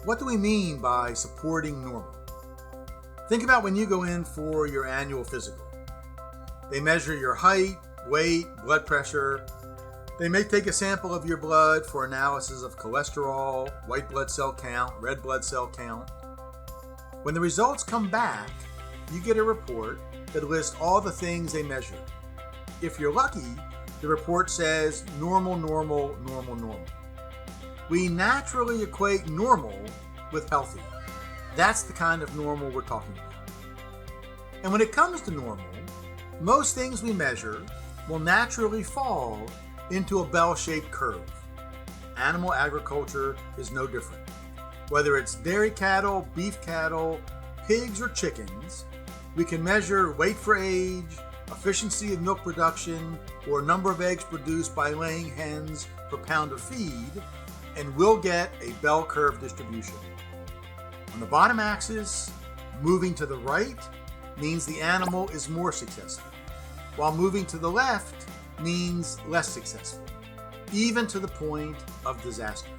What do we mean by supporting normal? Think about when you go in for your annual physical. They measure your height, weight, blood pressure. They may take a sample of your blood for analysis of cholesterol, white blood cell count, red blood cell count. When the results come back, you get a report that lists all the things they measured. If you're lucky, the report says normal, normal, normal, normal. We naturally equate normal with healthy. That's the kind of normal we're talking about. And when it comes to normal, most things we measure will naturally fall into a bell-shaped curve. Animal agriculture is no different. Whether it's dairy cattle, beef cattle, pigs, or chickens, we can measure weight for age, efficiency of milk production, or number of eggs produced by laying hens per pound of feed, and we'll get a bell curve distribution. On the bottom axis, moving to the right means the animal is more successful, while moving to the left means less successful, even to the point of disaster.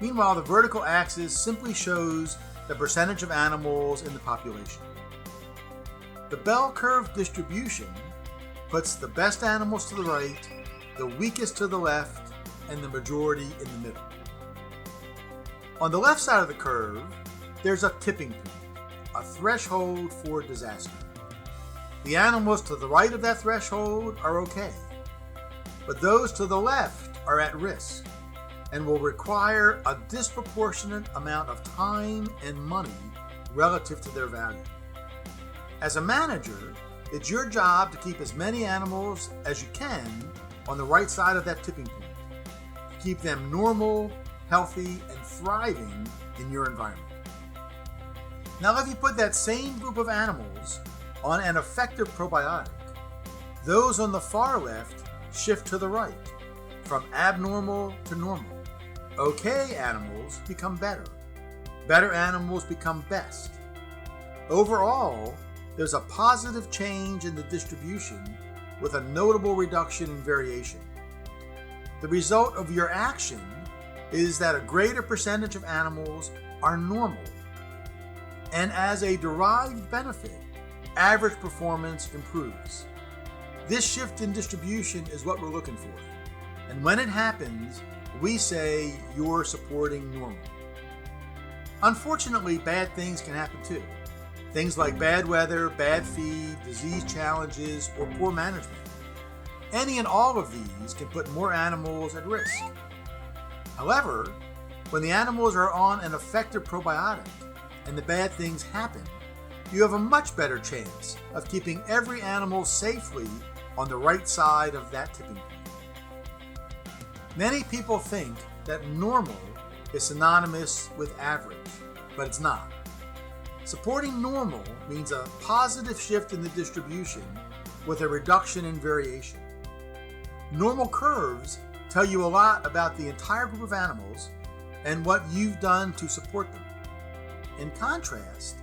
Meanwhile, the vertical axis simply shows the percentage of animals in the population. The bell curve distribution puts the best animals to the right, the weakest to the left, and the majority in the middle. On the left side of the curve, there's a tipping point, a threshold for disaster. The animals to the right of that threshold are okay, but those to the left are at risk and will require a disproportionate amount of time and money relative to their value. As a manager, it's your job to keep as many animals as you can on the right side of that tipping point, to keep them normal, healthy, and thriving in your environment. Now, if you put that same group of animals on an effective probiotic, those on the far left shift to the right, from abnormal to normal. Okay animals become better. Better animals become best. Overall, there's a positive change in the distribution with a notable reduction in variation. The result of your action is that a greater percentage of animals are normal, and as a derived benefit, average performance improves. This shift in distribution is what we're looking for, and when it happens, we say you're supporting normal. Unfortunately, bad things can happen too. Things like bad weather, bad feed, disease challenges, or poor management. Any and all of these can put more animals at risk. However, when the animals are on an effective probiotic and the bad things happen, you have a much better chance of keeping every animal safely on the right side of that tipping point. Many people think that normal is synonymous with average, but it's not. Supporting normal means a positive shift in the distribution with a reduction in variation. Normal curves tell you a lot about the entire group of animals and what you've done to support them. In contrast,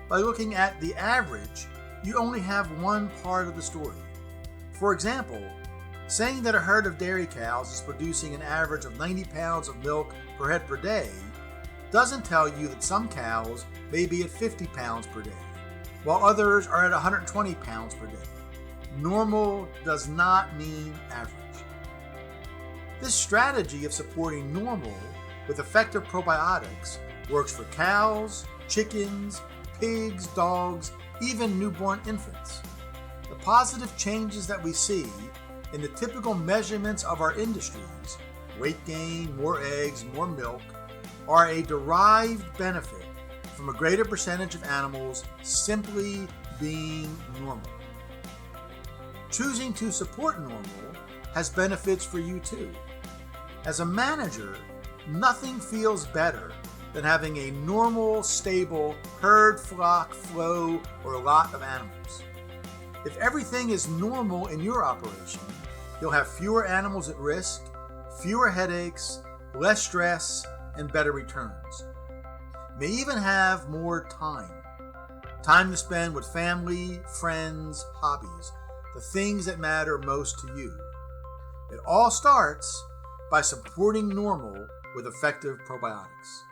by looking at the average, you only have one part of the story. For example, saying that a herd of dairy cows is producing an average of 90 pounds of milk per head per day doesn't tell you that some cows may be at 50 pounds per day, while others are at 120 pounds per day. Normal does not mean average. This strategy of supporting normal with effective probiotics works for cows, chickens, pigs, dogs, even newborn infants. The positive changes that we see in the typical measurements of our industries, weight gain, more eggs, more milk, are a derived benefit from a greater percentage of animals simply being normal. Choosing to support normal has benefits for you too. As a manager, nothing feels better than having a normal, stable herd, flock, flow, or lot of animals. If everything is normal in your operation, you'll have fewer animals at risk, fewer headaches, less stress, and better returns. You may even have more time to spend with family, friends, hobbies, the things that matter most to you. It all starts by supporting normal with effective probiotics.